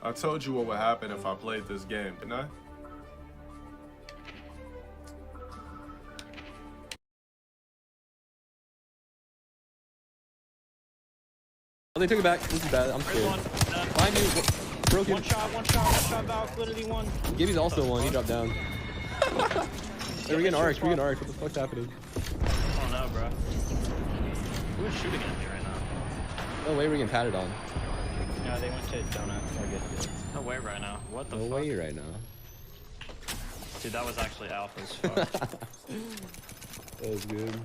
I told you what would happen if I played this game, didn't I? Oh, they took it back. This is bad. I'm scared. Behind you. Broken. One shot, Valk, literally one. Gibby's also one. He dropped down. Hey, we're getting RX. We're getting RX. What the fuck's happening? Oh no, bro. Who is shooting at me right now? No way we're getting patted on. No, they went to donut. We're good. No way right now. What the No fuck? way right now. Dude, that was actually alpha as fuck. That was good.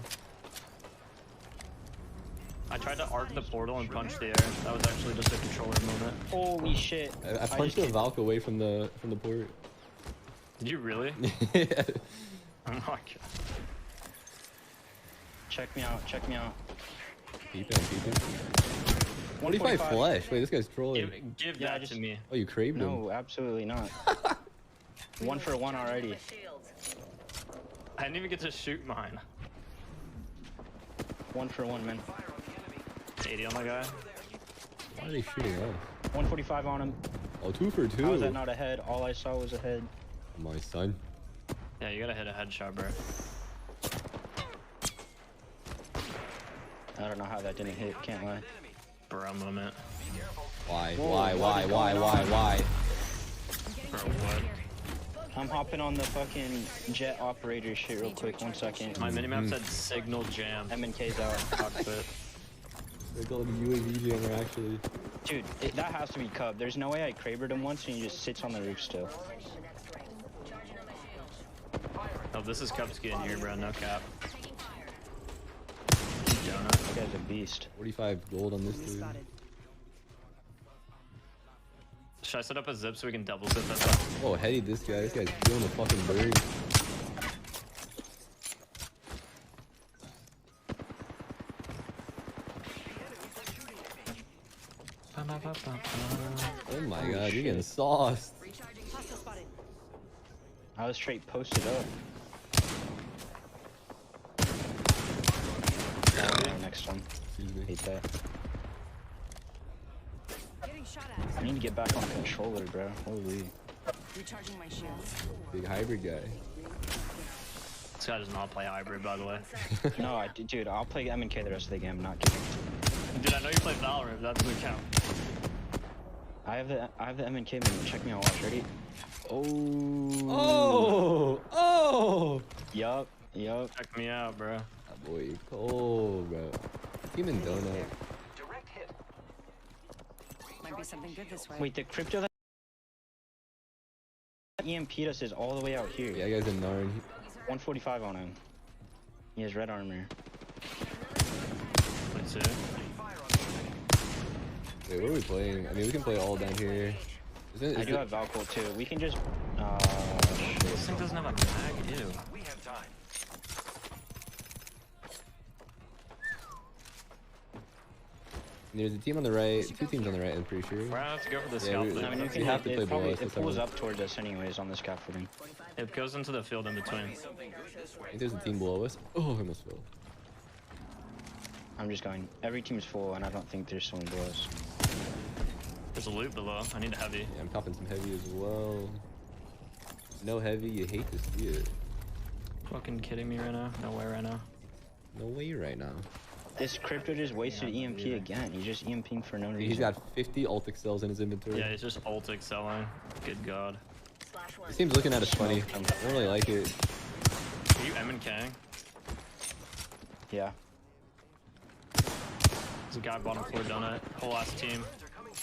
I tried to arc the portal and punch the air. That was actually just a controller moment. Holy shit. I punched the Valk away from the port. Did you really? Yeah. Oh my god. Check me out, check me out. Peeping. 45 flesh. Wait, this guy's trolling. Give that to me. Oh, you craved him? No, absolutely not. 1 for 1 already. I didn't even get to shoot mine. 1 for 1, man. 80 on my guy. Why are they shooting us? 145 on him. Oh, 2 for 2. How was that not a head? All I saw was a head. My son. Yeah, you gotta hit a headshot, bro. I don't know how that didn't hit, can't lie. Bro moment. Why? Whoa, Why? Bro, what? I'm hopping on the fucking jet operator shit real quick, 1 second. My minimap said signal jam. MNK's out, cockpit. They call it a UAV jammer, actually. Dude, that has to be Cub. There's no way I Krabered him once and he just sits on the roof still. Oh, this is Cubsky in here, bro. No cap. Donut. That guy's a beast. 45 gold on this dude. Should I set up a zip so we can double zip that? Oh, heady this guy. This guy's doing a fucking bird. Oh my god, you're getting sauced. I was straight posted up. Next one. Excuse me. Hate that. I need to get back on controller, bro. Holy. Recharging my shields. Big hybrid guy. This guy does not play hybrid, by the way. No, dude, I'll play MNK the rest of the game. I'm not kidding. Dude, I know you play Valorant. That doesn't count. I have the MNK menu. Check me out. Watch. Ready? Oh! Oh! Yup. Check me out, bro. That boy cold, bro. Team in donut. Might be something good this way. Wait, the crypto that EMP'd us is all the way out here. Yeah, that guy's in Narn. 145 on him. He has red armor. What's it? Wait, what are we playing? I mean, we can play all down here. I do have Valkyrie too. We can just. Shit. This thing doesn't have a mag. Ew. We have time. There's a team on the right, 2 teams on the right, I'm pretty sure. We're gonna have to go for the Yeah, scaffolding. I mean, we have to play below us. It pulls up towards us anyways on the scaffolding. It goes into the field in between. I think there's a team below us. Oh, I almost fell. I'm just going. Every team's full, and I don't think there's someone below us. There's a loot below. I need a heavy. Yeah, I'm copping some heavy as well. No heavy, you hate to see it. Fucking kidding me right now? No way right now. No way right now. This crypto just wasted EMP again. He's just EMPing for no reason. He's got 50 ult excels in his inventory. Yeah, he's just ult excelling. Good god. This team's looking at us funny. I don't really like it. Are you MNKing? Yeah. There's a guy bottom floor donut. Whole ass team.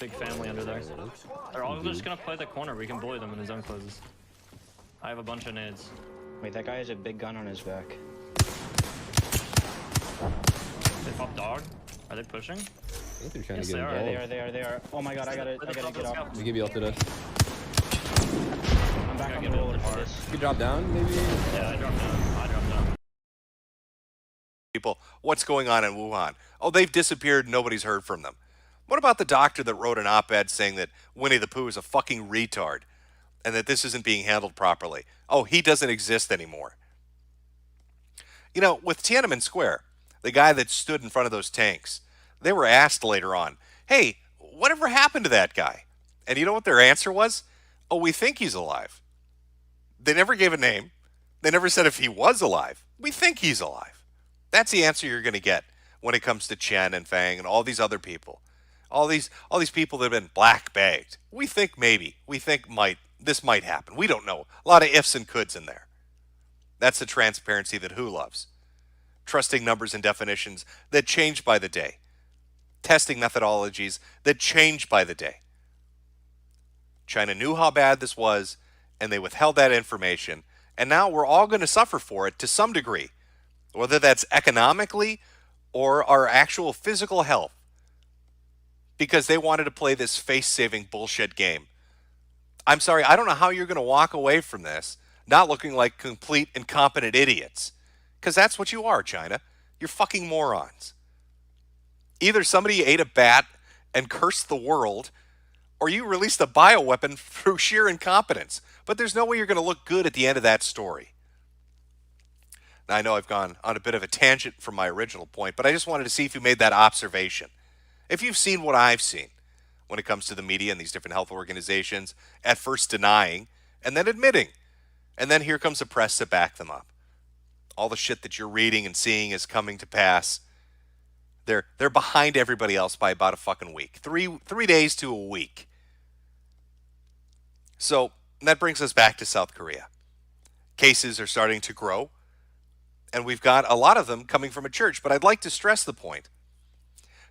Big family under there. They're all just gonna play the corner. We can bully them when the zone closes. I have a bunch of nades. Wait, that guy has a big gun on his back. They pop dog? Are they pushing? I think they're trying Yes, to get they are. involved. They are. Oh my god, I gotta get off. Let me give you ulted us. I'm back on the roller for this. You drop down, maybe? Yeah, I dropped down. People, what's going on in Wuhan? Oh, they've disappeared. Nobody's heard from them. What about the doctor that wrote an op-ed saying that Winnie the Pooh is a fucking retard and that this isn't being handled properly? Oh, he doesn't exist anymore. You know, with Tiananmen Square, the guy that stood in front of those tanks, they were asked later on, hey, whatever happened to that guy? And you know what their answer was? Oh, we think he's alive. They never gave a name. They never said if he was alive. We think he's alive. That's the answer you're going to get when it comes to Chen and Fang and all these other people. All these people that have been black bagged. We think maybe. We think this might happen. We don't know. A lot of ifs and coulds in there. That's the transparency that WHO loves. Trusting numbers and definitions that change by the day. Testing methodologies that change by the day. China knew how bad this was, and they withheld that information, and now we're all going to suffer for it to some degree, whether that's economically or our actual physical health, because they wanted to play this face-saving bullshit game. I'm sorry, I don't know how you're going to walk away from this not looking like complete incompetent idiots, because that's what you are, China. You're fucking morons. Either somebody ate a bat and cursed the world, or you released a bioweapon through sheer incompetence. But there's no way you're going to look good at the end of that story. Now, I know I've gone on a bit of a tangent from my original point, but I just wanted to see if you made that observation. If you've seen what I've seen when it comes to the media and these different health organizations, at first denying and then admitting. And then here comes the press to back them up. All the shit that you're reading and seeing is coming to pass. They're behind everybody else by about a fucking week. Three days to a week. So that brings us back to South Korea. Cases are starting to grow, and we've got a lot of them coming from a church. But I'd like to stress the point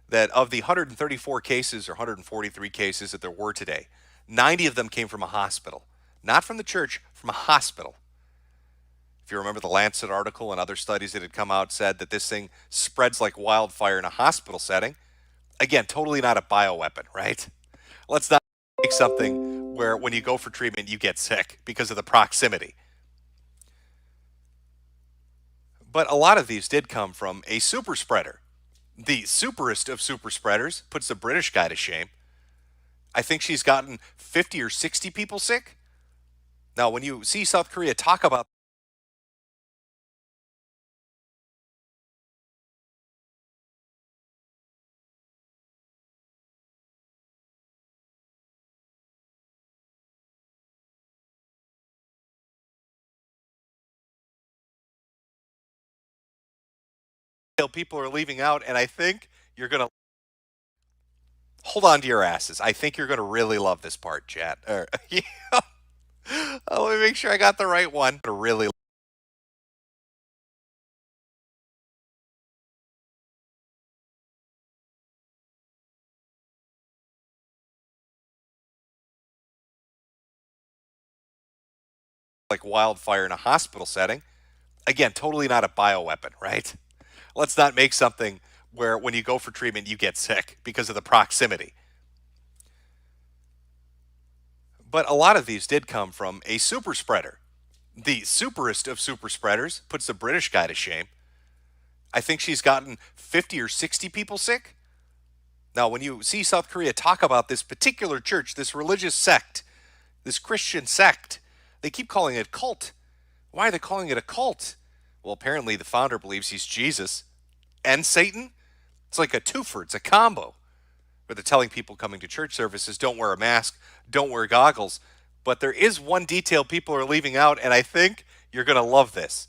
that of the 134 cases or 143 cases that there were today, 90 of them came from a hospital. Not from the church, from a hospital. If you remember the Lancet article and other studies that had come out said that this thing spreads like wildfire in a hospital setting. Again, totally not a bioweapon, right? Let's not make something where when you go for treatment, you get sick because of the proximity. But a lot of these did come from a super spreader. The superest of super spreaders puts the British guy to shame. I think she's gotten 50 or 60 people sick. Now, when you see South Korea talk about people are leaving out, and I think you're going to hold on to your asses. I think you're going to really love this part, chat. Yeah. Let me make sure I got the right one. Really like wildfire in a hospital setting. Again, totally not a bioweapon, right? Let's not make something where when you go for treatment, you get sick because of the proximity. But a lot of these did come from a super spreader. The superest of super spreaders puts the British guy to shame. I think she's gotten 50 or 60 people sick. Now, when you see South Korea talk about this particular church, this religious sect, this Christian sect, they keep calling it cult. Why are they calling it a cult? Well, apparently the founder believes he's Jesus and Satan. It's like a twofer. It's a combo. Where they're telling people coming to church services, don't wear a mask, don't wear goggles. But there is one detail people are leaving out, and I think you're going to love this.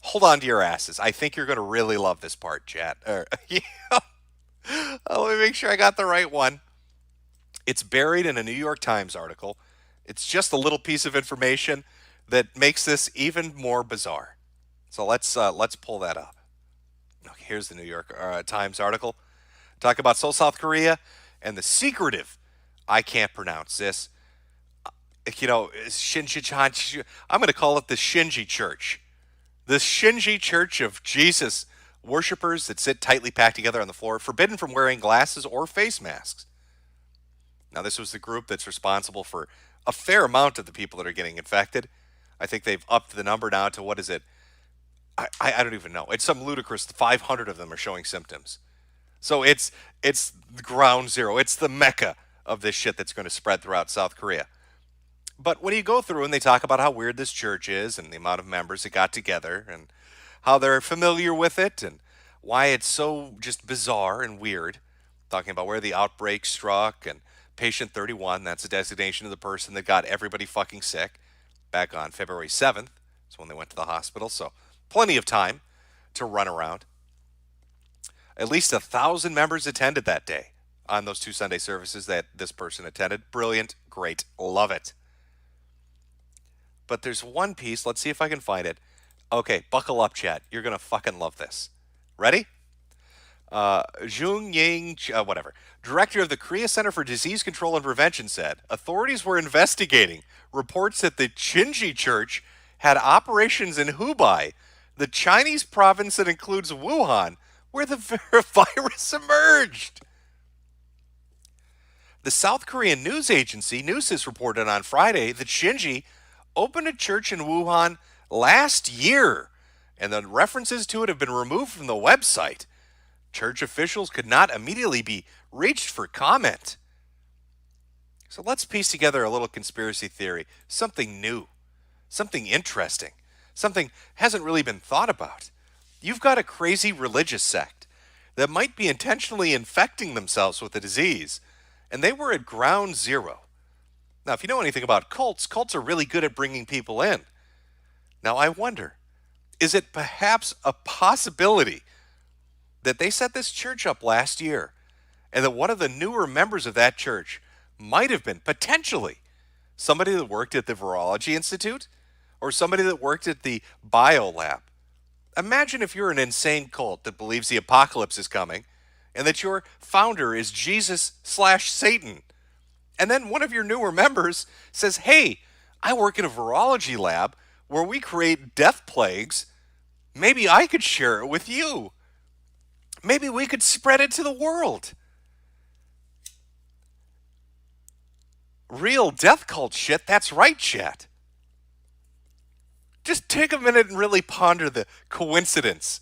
Hold on to your asses. I think you're going to really love this part, chat. Yeah. Let me make sure I got the right one. It's buried in a New York Times article. It's just a little piece of information that makes this even more bizarre. So let's pull that up. Okay, here's the New York Times article. Talk about Seoul, South Korea, and the secretive, I can't pronounce this, Shinji, I'm going to call it the Shinji Church. The Shinji Church of Jesus worshippers that sit tightly packed together on the floor, forbidden from wearing glasses or face masks. Now, this was the group that's responsible for a fair amount of the people that are getting infected. I think they've upped the number now to, what is it? I don't even know. It's some ludicrous 500 of them are showing symptoms. So it's ground zero. It's the mecca of this shit that's going to spread throughout South Korea. But when you go through and they talk about how weird this church is and the amount of members that got together and how they're familiar with it and why it's so just bizarre and weird, talking about where the outbreak struck and Patient 31, that's a designation of the person that got everybody fucking sick back on February 7th. That's when they went to the hospital, so plenty of time to run around. At least 1,000 members attended that day on those 2 Sunday services that this person attended. Brilliant, great, love it. But there's one piece, let's see if I can find it. Okay, buckle up, chat. You're going to fucking love this. Ready? Jung Yang, whatever, director of the Korea Center for Disease Control and Prevention said, authorities were investigating reports that the Chinji Church had operations in Hubei, the Chinese province that includes Wuhan, where the virus emerged. The South Korean news agency Newsis reported on Friday that Shinji opened a church in Wuhan last year, and the references to it have been removed from the website. Church officials could not immediately be reached for comment. So let's piece together a little conspiracy theory, something new, something interesting, something hasn't really been thought about. You've got a crazy religious sect that might be intentionally infecting themselves with the disease, and they were at ground zero. Now, if you know anything about cults, cults are really good at bringing people in. Now, I wonder, is it perhaps a possibility that they set this church up last year and that one of the newer members of that church might have been potentially somebody that worked at the Virology Institute or somebody that worked at the Bio Lab? Imagine if you're an insane cult that believes the apocalypse is coming and that your founder is Jesus/Satan. And then one of your newer members says, hey, I work in a virology lab where we create death plagues. Maybe I could share it with you. Maybe we could spread it to the world. Real death cult shit, that's right, chat. Just take a minute and really ponder the coincidence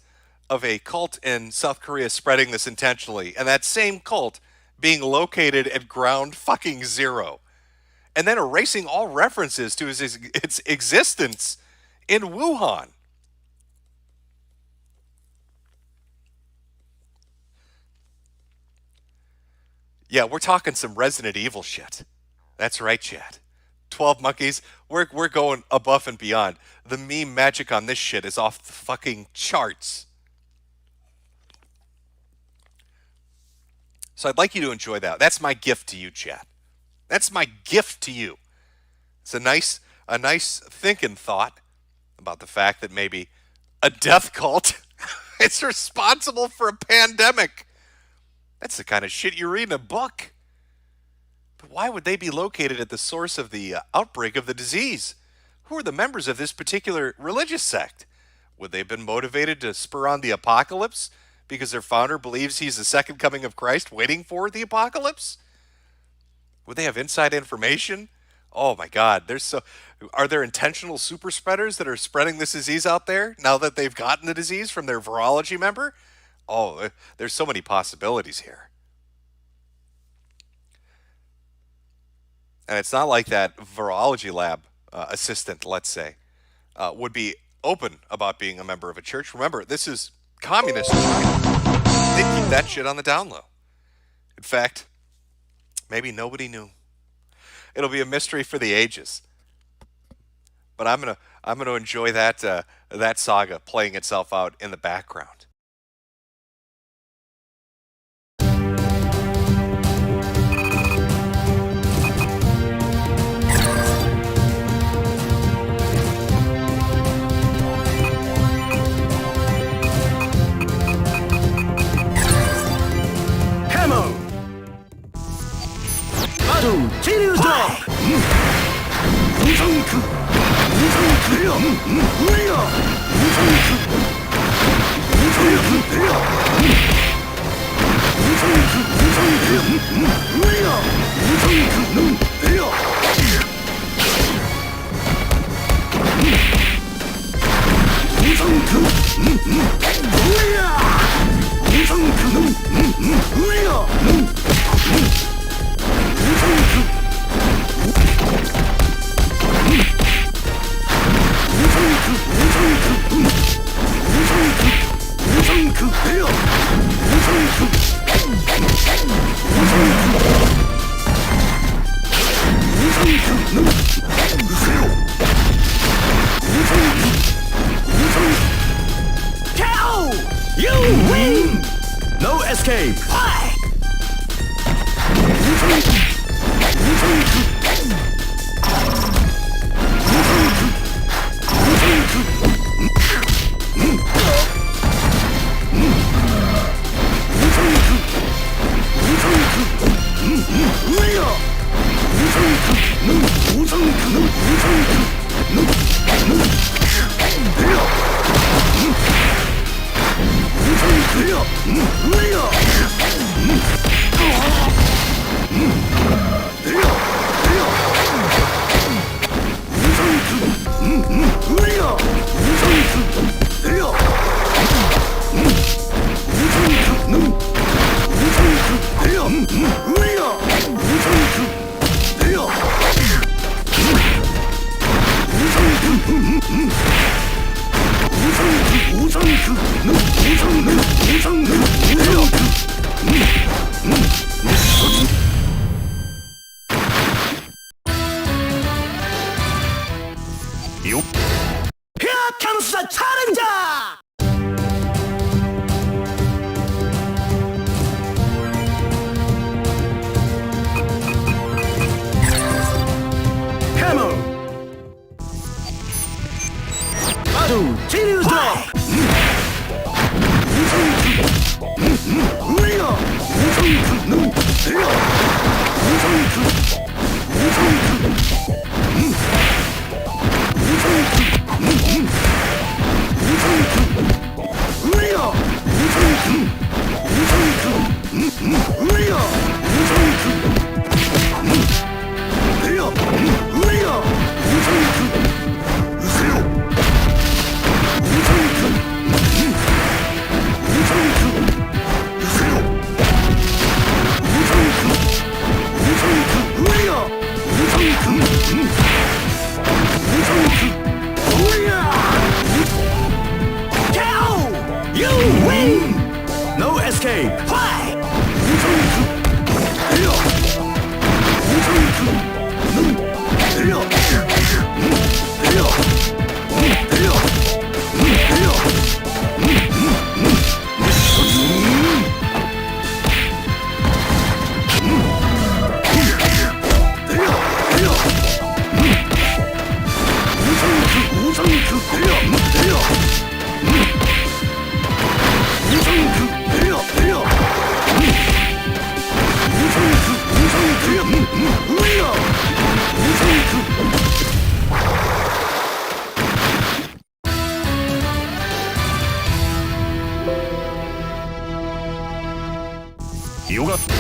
of a cult in South Korea spreading this intentionally, and that same cult being located at ground fucking zero, and then erasing all references to its existence in Wuhan. Yeah, we're talking some Resident Evil shit. That's right, chat. 12 Monkeys, we're going above and beyond. The meme magic on this shit is off the fucking charts. So I'd like you to enjoy that. That's my gift to you, chat. That's my gift to you. It's a nice thinking thought about the fact that maybe a death cult is responsible for a pandemic. That's the kind of shit you read in a book. But why would they be located at the source of the outbreak of the disease? Who are the members of this particular religious sect? Would they have been motivated to spur on the apocalypse because their founder believes he's the second coming of Christ waiting for the apocalypse? Would they have inside information? Oh my God, are there intentional super spreaders that are spreading this disease out there now that they've gotten the disease from their virology member? Oh, there's so many possibilities here. And it's not like that virology lab assistant, let's say, would be open about being a member of a church. Remember, this is communist China. They keep that shit on the down low. In fact, maybe nobody knew. It'll be a mystery for the ages. But I'm gonna enjoy that saga playing itself out in the background. escape. Here comes the challenger! Camel! Battle, Chiryu Drop! You win! No escape! Fight!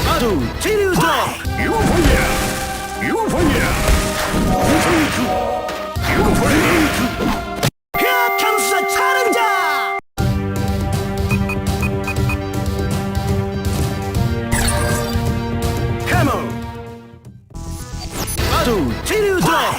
Battle, Chiryu Drop! Euphoria! Euphoria! Euphoria! Here comes the challenger! Camel! Battle, Chiryu Drop!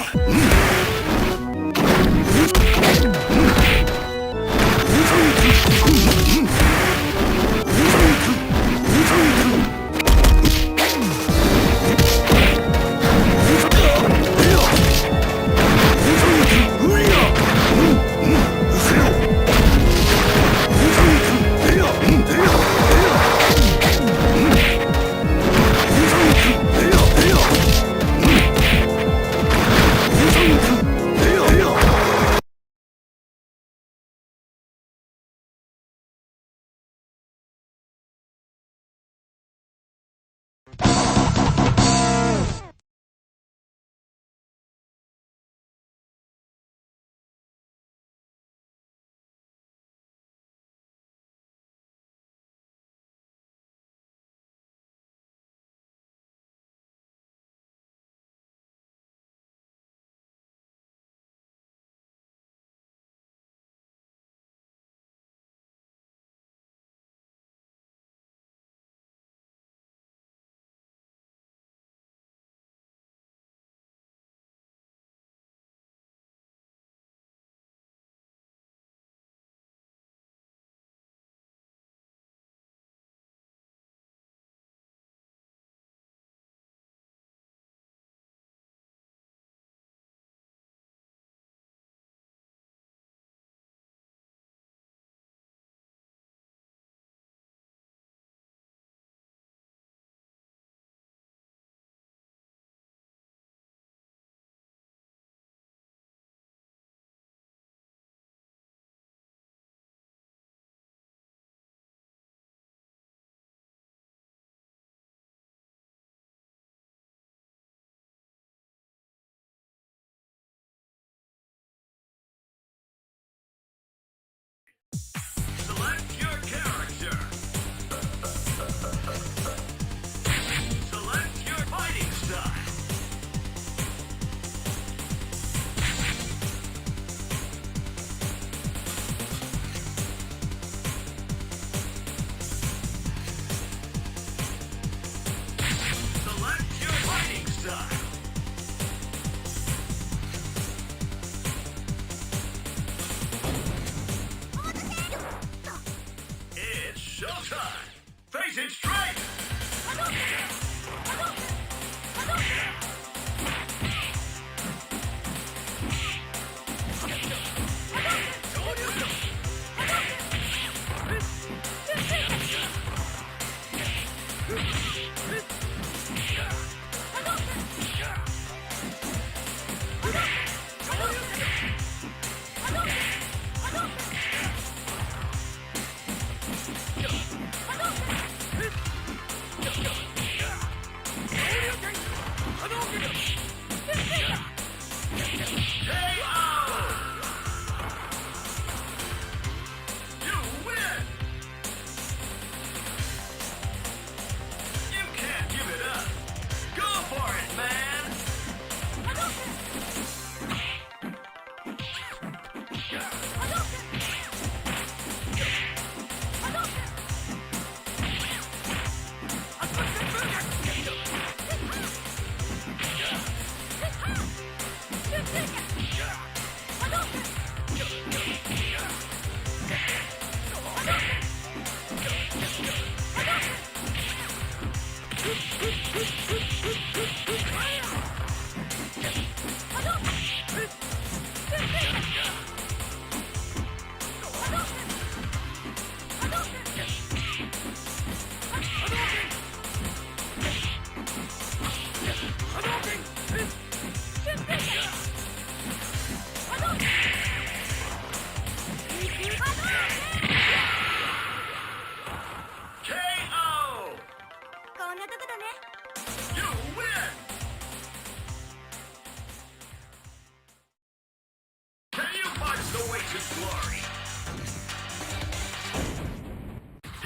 showtime. Face it straight.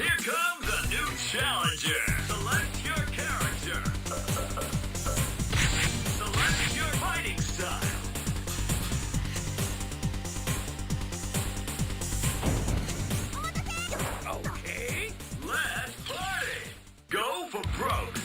Here comes a new challenger. Select your character. Select your fighting style. Okay, let's party. Go for broke.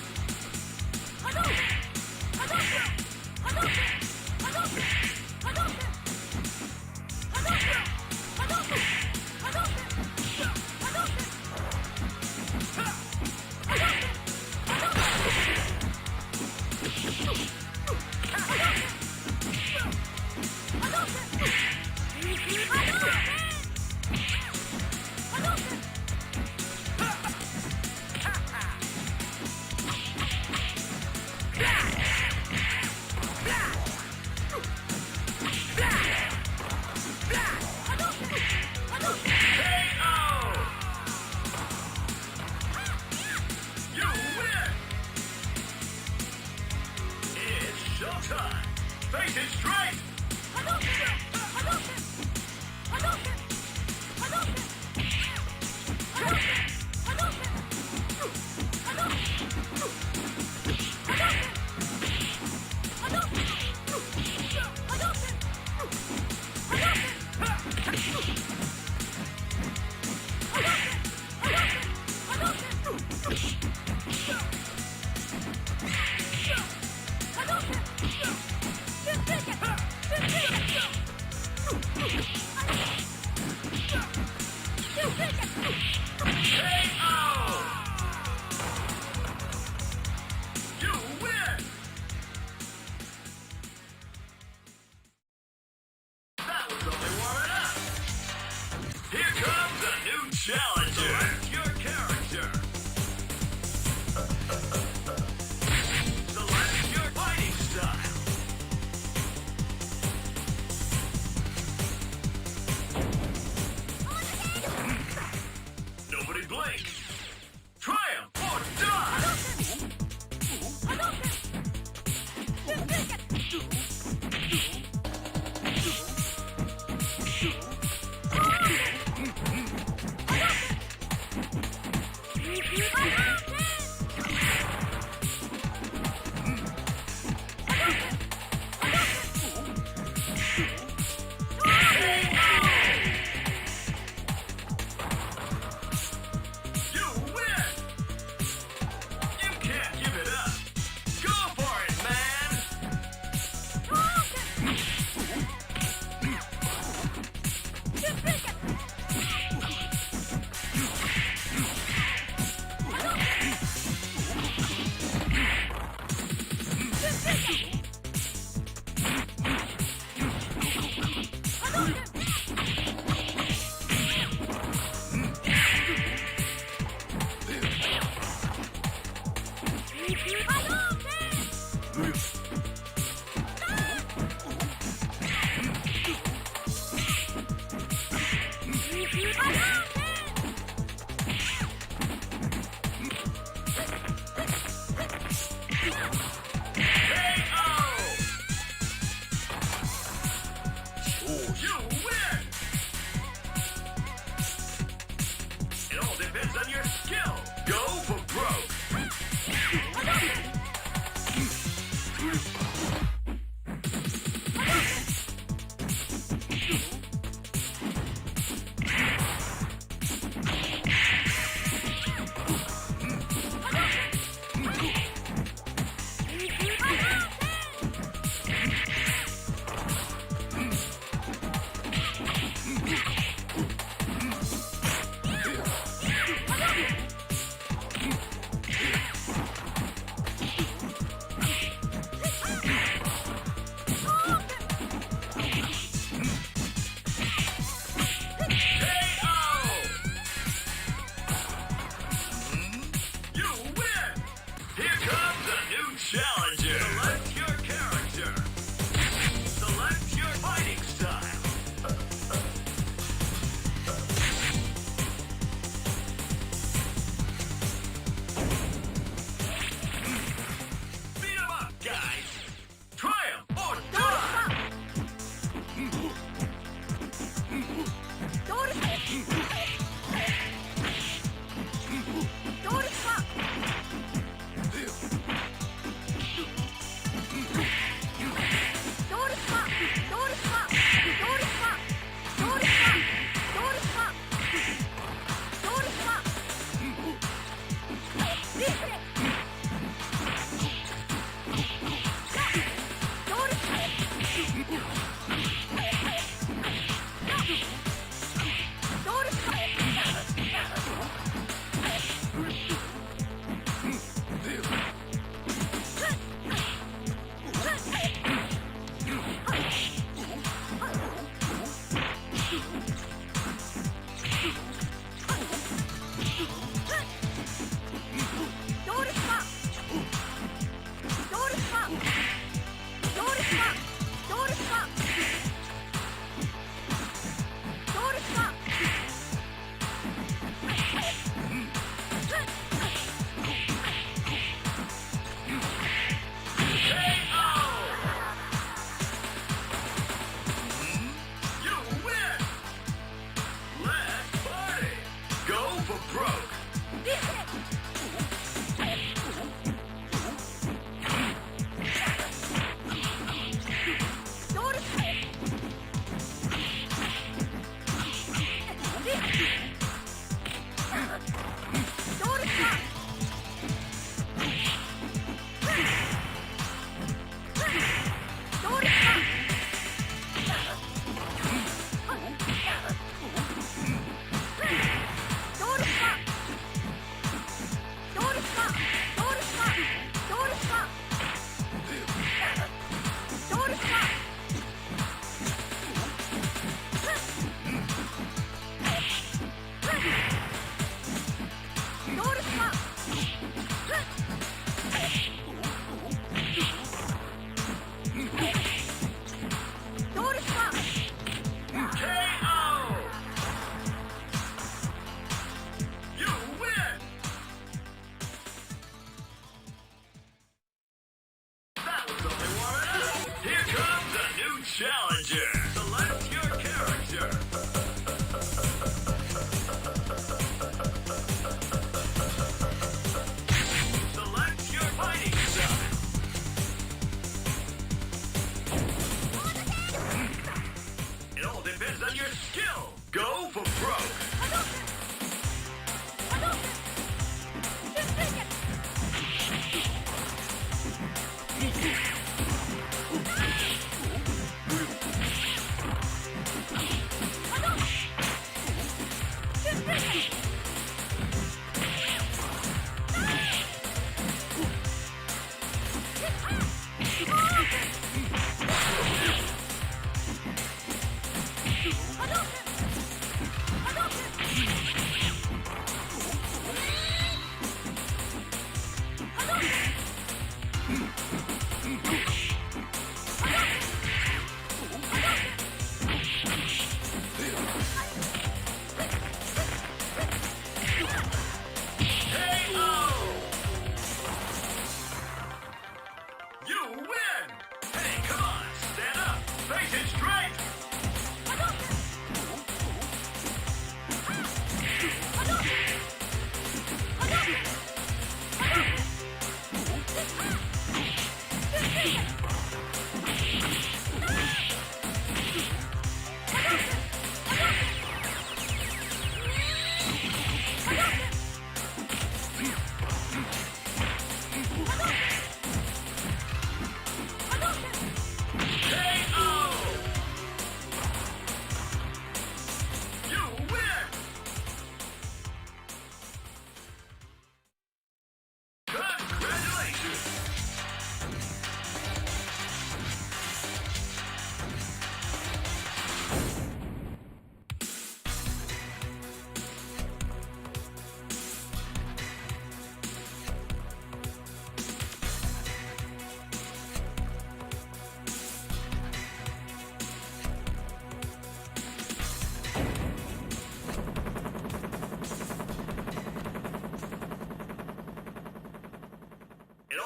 Face it straight! You win! It all depends on your skill. Go for broke. You win! Here comes a new challenger. Select your character. Select your fighting style. Beat 'em up, guys. Try 'em or die.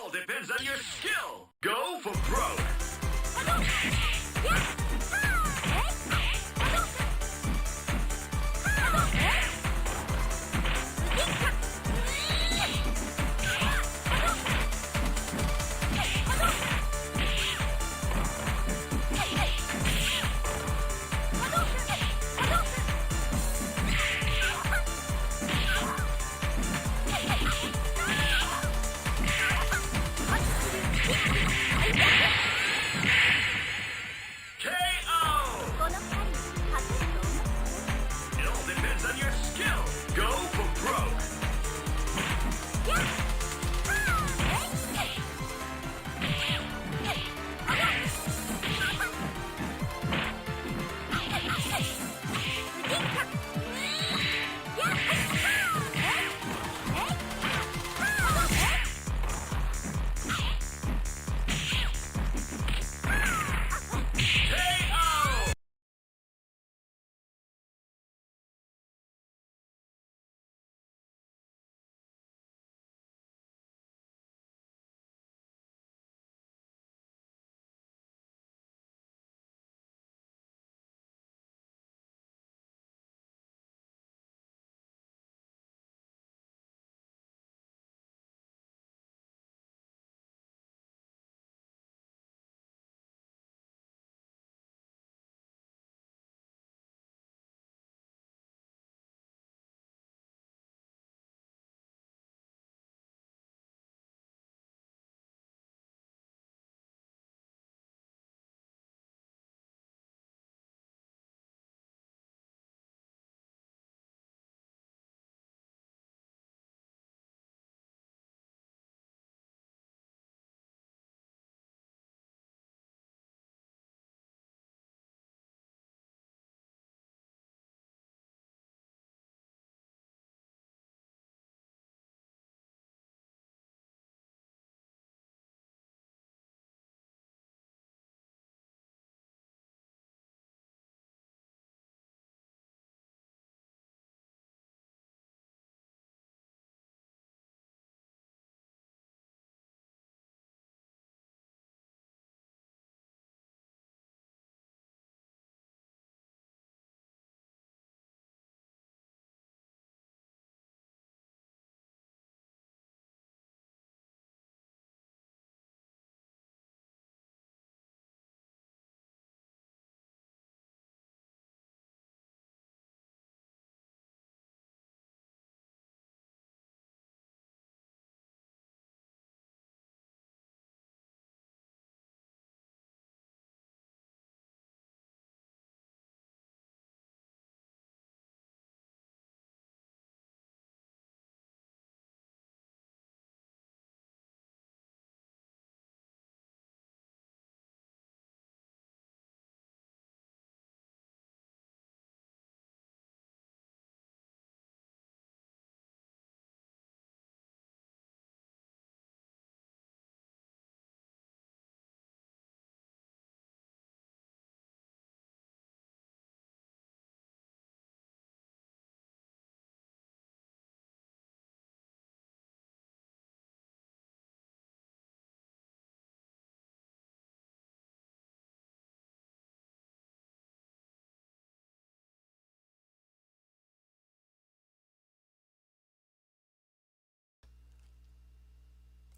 all depends on your skill. Go for broke. KO! It all depends on your skill. Go for broke. KO!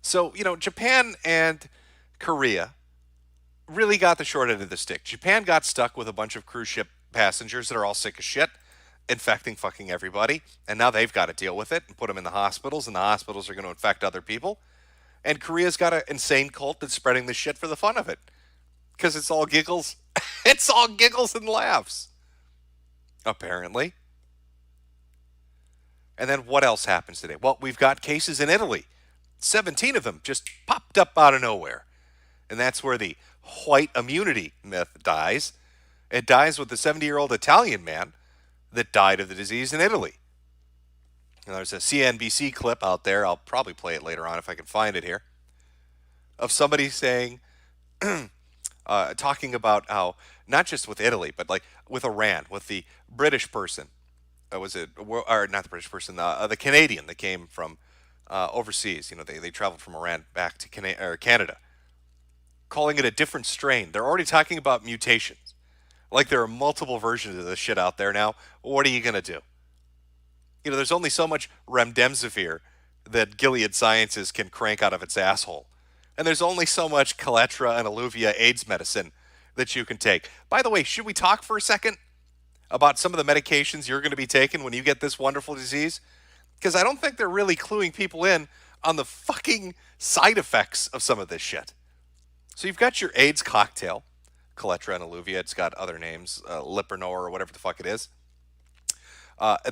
So, Japan and Korea really got the short end of the stick. Japan got stuck with a bunch of cruise ship passengers that are all sick as shit, infecting fucking everybody, and now they've got to deal with it and put them in the hospitals, and the hospitals are going to infect other people. And Korea's got an insane cult that's spreading this shit for the fun of it, because it's all giggles. It's all giggles and laughs, apparently. And then what else happens today? Well, we've got cases in Italy. 17 of them just popped up out of nowhere. And that's where the white immunity myth dies. It dies with the 70-year-old Italian man that died of the disease in Italy. And there's a CNBC clip out there. I'll probably play it later on if I can find it here. Of somebody saying, talking about how, not just with Italy, but like with Iran, with the British person. Or not the British person, the Canadian that came from overseas. They traveled from Iran back to Canada, calling it a different strain. They're already talking about mutations. Like there are multiple versions of this shit out there now. What are you going to do? There's only so much remdesivir that Gilead Sciences can crank out of its asshole. And there's only so much Kaletra and Illuvia AIDS medicine that you can take. By the way, should we talk for a second about some of the medications you're going to be taking when you get this wonderful disease? Because I don't think they're really cluing people in on the fucking side effects of some of this shit. So you've got your AIDS cocktail, Kaletra and Illuvia. It's got other names, Lipernor or whatever the fuck it is.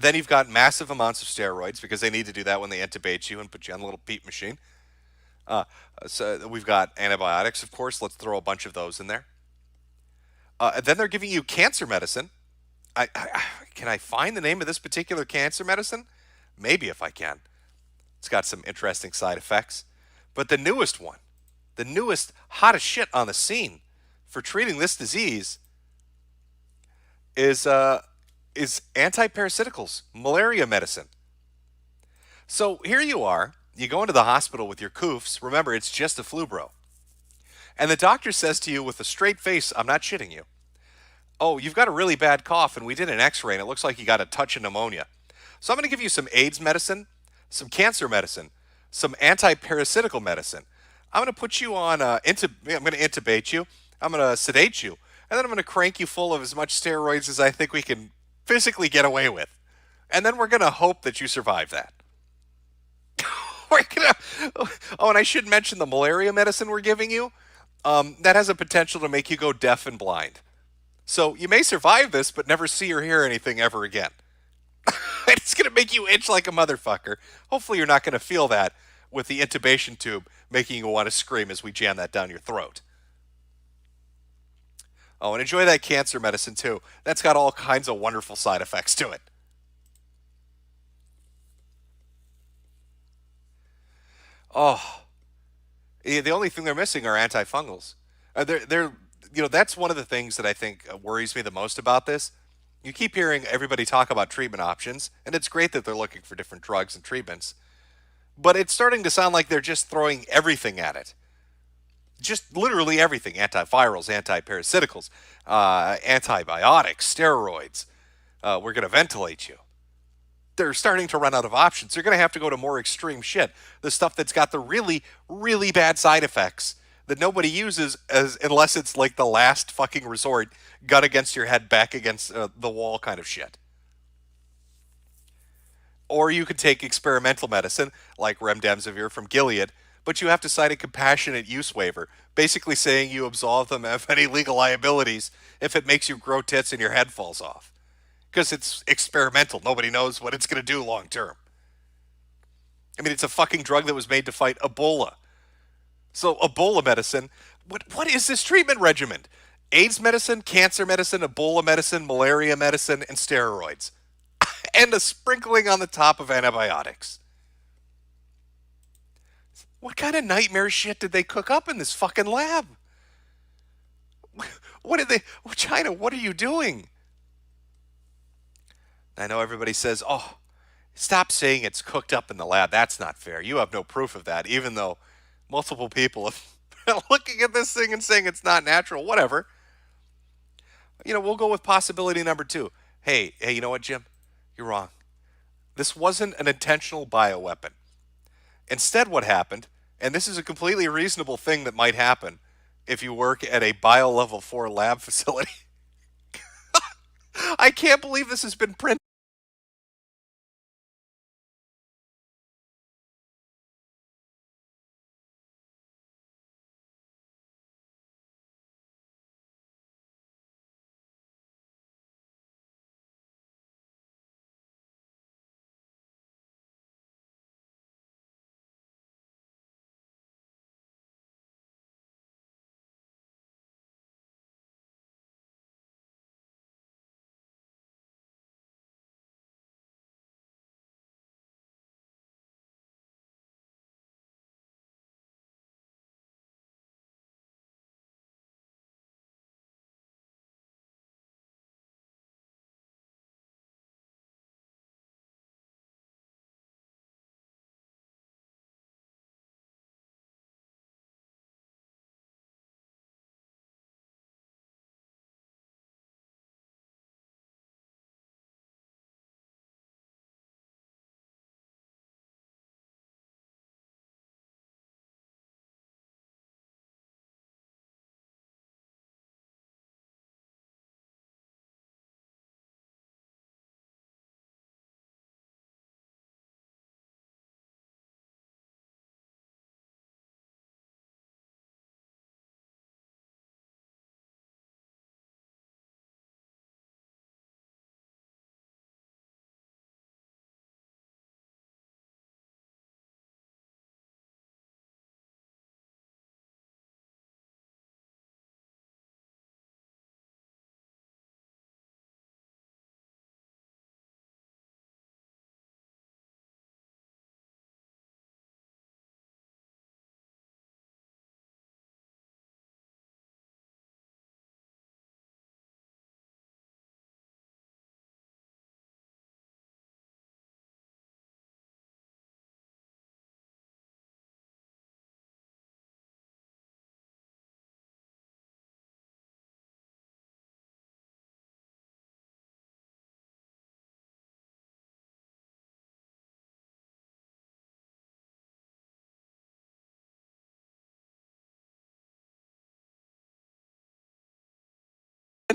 Then you've got massive amounts of steroids because they need to do that when they intubate you and put you on a little PEEP machine. So we've got antibiotics, of course. Let's throw a bunch of those in there. And then they're giving you cancer medicine. Can I find the name of this particular cancer medicine? Maybe if I can. It's got some interesting side effects. But the newest one, the newest hottest shit on the scene for treating this disease is antiparasiticals, malaria medicine. So here you are. You go into the hospital with your coofs. Remember, it's just a flu, bro. And the doctor says to you with a straight face, I'm not shitting you. Oh, you've got a really bad cough, and we did an x-ray, and it looks like you got a touch of pneumonia. So I'm going to give you some AIDS medicine, some cancer medicine, some antiparasitical medicine. I'm going to put you on, I'm going to intubate you. I'm going to sedate you. And then I'm going to crank you full of as much steroids as I think we can physically get away with. And then we're going to hope that you survive that. And I should mention the malaria medicine we're giving you. That has a potential to make you go deaf and blind. So you may survive this, but never see or hear anything ever again. It's going to make you itch like a motherfucker. Hopefully you're not going to feel that with the intubation tube making you want to scream as we jam that down your throat. Oh, and enjoy that cancer medicine too. That's got all kinds of wonderful side effects to it. Oh, the only thing they're missing are antifungals. That's one of the things that I think worries me the most about this. You keep hearing everybody talk about treatment options, and it's great that they're looking for different drugs and treatments. But it's starting to sound like they're just throwing everything at it. Just literally everything. Antivirals, antiparasiticals, antibiotics, steroids. We're going to ventilate you. They're starting to run out of options. They're going to have to go to more extreme shit. The stuff that's got the really, really bad side effects that nobody uses unless it's like the last fucking resort, gun against your head, back against the wall kind of shit. Or you could take experimental medicine like remdesivir from Gilead, but you have to sign a compassionate use waiver, basically saying you absolve them of any legal liabilities if it makes you grow tits and your head falls off. Because it's experimental. Nobody knows what it's going to do long term. I mean, it's a fucking drug that was made to fight Ebola. So Ebola medicine, what is this treatment regimen? AIDS medicine, cancer medicine, Ebola medicine, malaria medicine, and steroids. And a sprinkling on the top of antibiotics. What kind of nightmare shit did they cook up in this fucking lab? China, what are you doing? I know everybody says, oh, stop saying it's cooked up in the lab. That's not fair. You have no proof of that, even though multiple people have been looking at this thing and saying it's not natural. Whatever. We'll go with possibility number 2. Hey, you know what, Jim? You're wrong. This wasn't an intentional bioweapon. Instead, what happened, and this is a completely reasonable thing that might happen if you work at a bio level 4 lab facility. I can't believe this has been printed.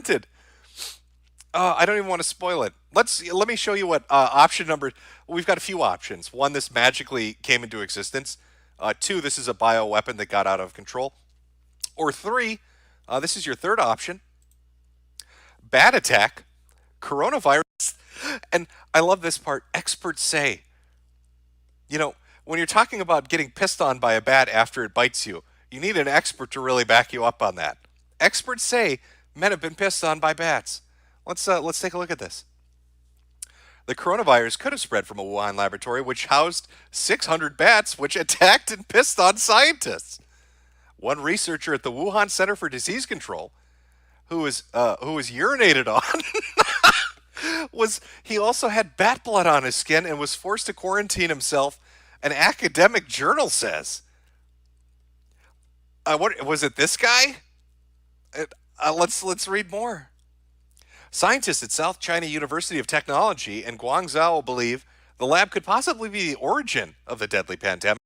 invented. I don't even want to spoil it. Let me show you what option number. We've got a few options. One, this magically came into existence. Two, this is a bioweapon that got out of control. Or three, this is your third option. Bat attack, coronavirus, and I love this part. Experts say, you know, when you're talking about getting pissed on by a bat after it bites you, you need an expert to really back you up on that. Experts say men have been pissed on by bats. Let's take a look at this. The coronavirus could have spread from a Wuhan laboratory which housed 600 bats which attacked and pissed on scientists. One researcher at the Wuhan Center for Disease Control, who was urinated on, he also had bat blood on his skin and was forced to quarantine himself. An academic journal says. What was it? This guy? Let's read more. Scientists at South China University of Technology and Guangzhou believe the lab could possibly be the origin of the deadly pandemic.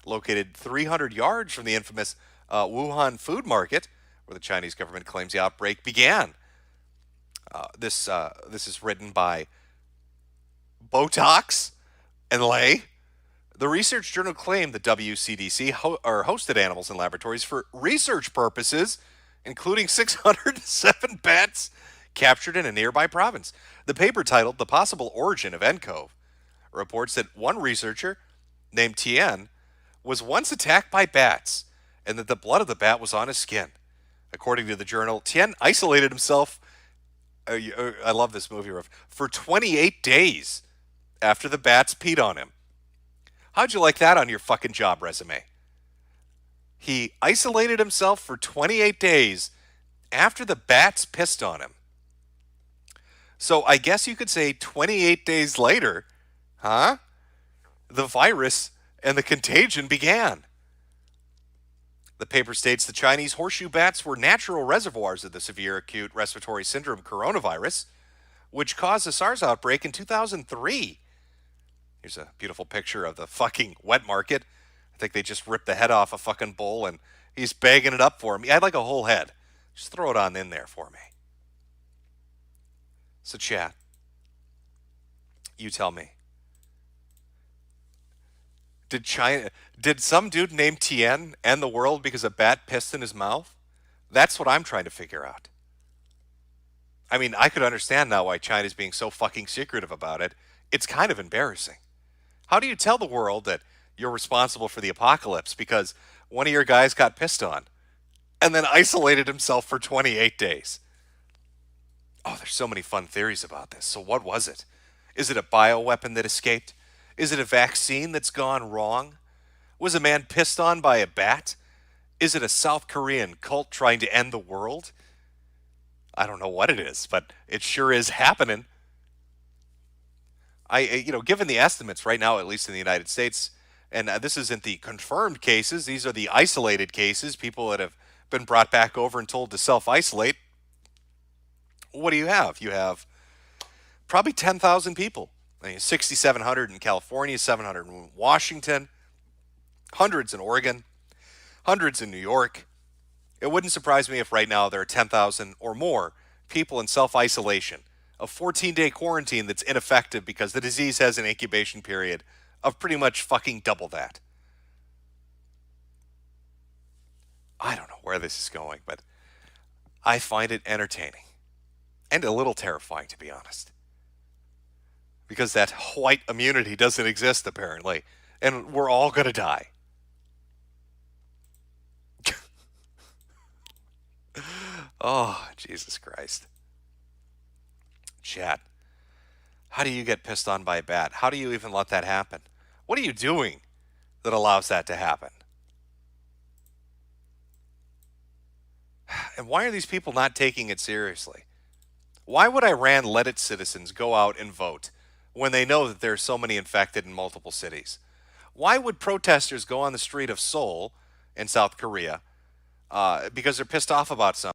Located 300 yards from the infamous Wuhan food market, where the Chinese government claims the outbreak began. This is written by Botox and Lay. The research journal claimed the WCDC hosted animals in laboratories for research purposes, including 607 bats captured in a nearby province. The paper, titled "The Possible Origin of nCoV," reports that one researcher named Tian was once attacked by bats and that the blood of the bat was on his skin. According to the journal, Tien isolated himself. I love this movie, Ruff, for 28 days after the bats peed on him. How'd you like that on your fucking job resume? He isolated himself for 28 days after the bats pissed on him. So I guess you could say 28 days later, the virus and the contagion began. The paper states the Chinese horseshoe bats were natural reservoirs of the severe acute respiratory syndrome coronavirus, which caused a SARS outbreak in 2003. Here's a beautiful picture of the fucking wet market. I think they just ripped the head off a fucking bull and he's bagging it up for me. I'd like a whole head. Just throw it on in there for me. So chat, you tell me. Did some dude named Tien end the world because a bat pissed in his mouth? That's what I'm trying to figure out. I mean, I could understand now why China's being so fucking secretive about it. It's kind of embarrassing. How do you tell the world that you're responsible for the apocalypse because one of your guys got pissed on and then isolated himself for 28 days? Oh, there's so many fun theories about this. So what was it? Is it a bioweapon that escaped? Is it a vaccine that's gone wrong? Was a man pissed on by a bat? Is it a South Korean cult trying to end the world? I don't know what it is, but it sure is happening. Given the estimates right now, at least in the United States, and this isn't the confirmed cases, these are the isolated cases, people that have been brought back over and told to self-isolate. What do you have? You have probably 10,000 people. 6,700 in California, 700 in Washington, hundreds in Oregon, hundreds in New York. It wouldn't surprise me if right now there are 10,000 or more people in self-isolation, a 14-day quarantine that's ineffective because the disease has an incubation period of pretty much fucking double that. I don't know where this is going, but I find it entertaining and a little terrifying, to be honest. Because that white immunity doesn't exist, apparently, and we're all going to die. Oh, Jesus Christ. Chat, how do you get pissed on by a bat? How do you even let that happen? What are you doing that allows that to happen? And why are these people not taking it seriously? Why would Iran let its citizens go out and vote when they know that there are so many infected in multiple cities? Why would protesters go on the street of Seoul in South Korea because they're pissed off about something?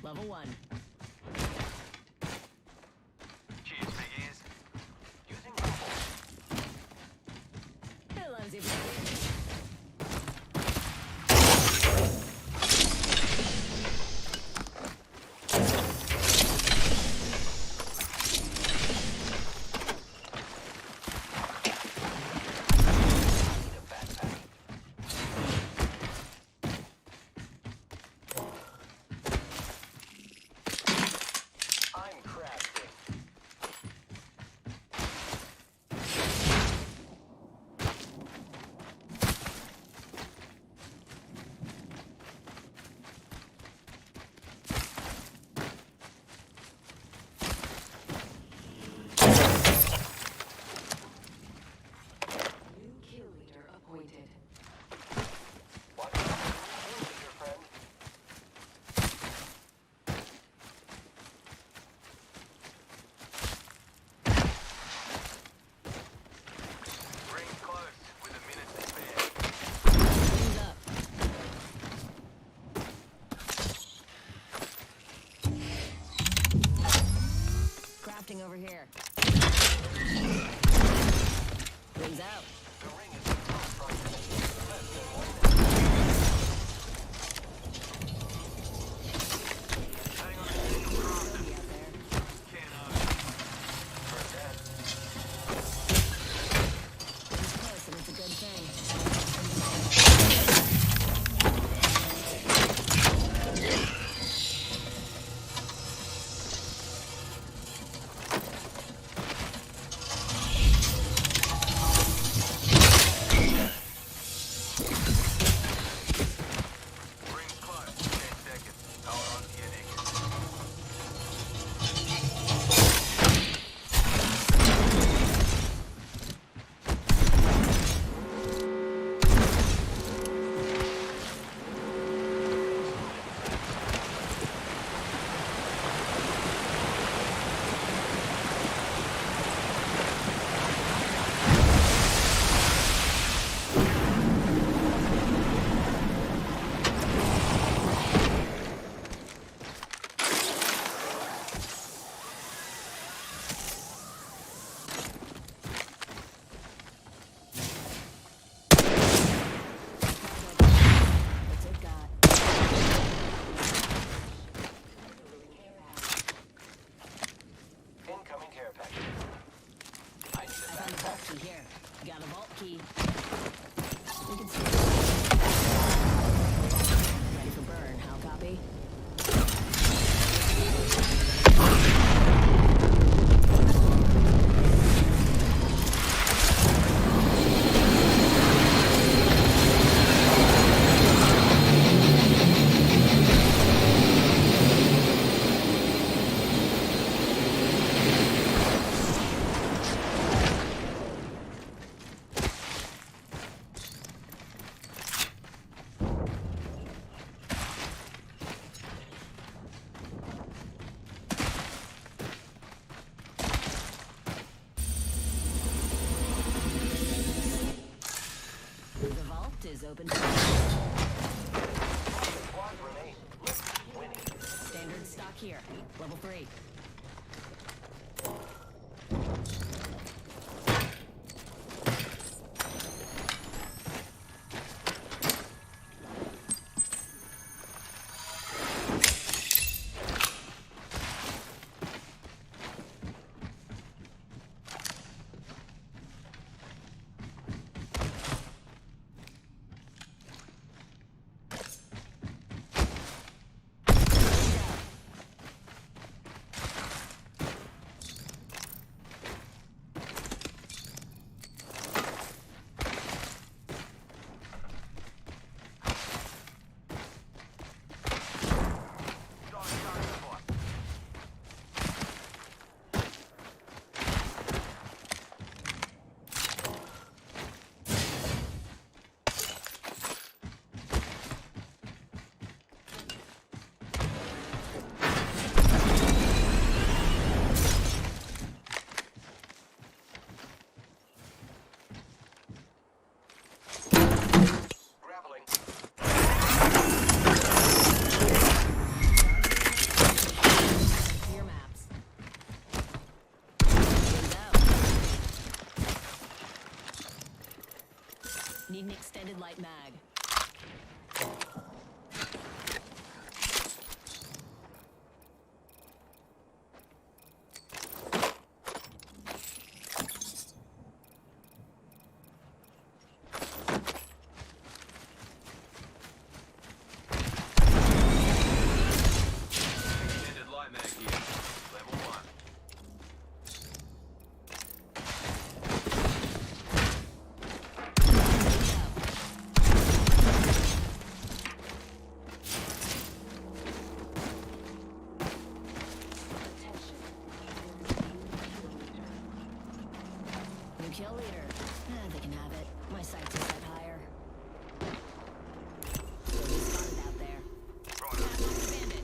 Level 1. Cheers, piggies. Using rifle. Hey, Lindsay, baby. I'm crafting. New kill leader appointed. Watch out. Your friend. Ring close with a minute to spare. Hands up. Crafting over here. Rings out. The ring is in close proximity. Let's get one Hang on, Cody out there. can't Heard that. He's close, and it's a good thing. Ring's close. 10 seconds. Hold on to your knickers. What's it got? Incoming care package. I need I a found the backpack. vault key here. Got a vault key. We can see. Ready for burn. How copy? The vault is open. Squad remain. Let's keep winning. Standard stock here. Level 3. Need an extended light mag. Extended light mag here. Level 1. New kill leader. They can have it. My sights are set higher. You'll be spotted out there. Bandit.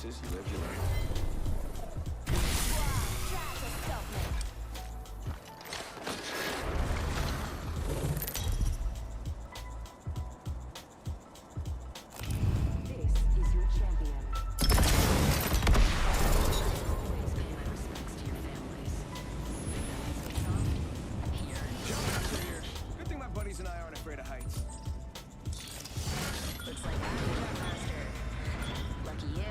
choices. You live, you learn. This is your champion. Always pay my respects to your families. Good thing my buddies and I aren't afraid of heights. Looks like I'm the master. Lucky you.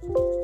Bye.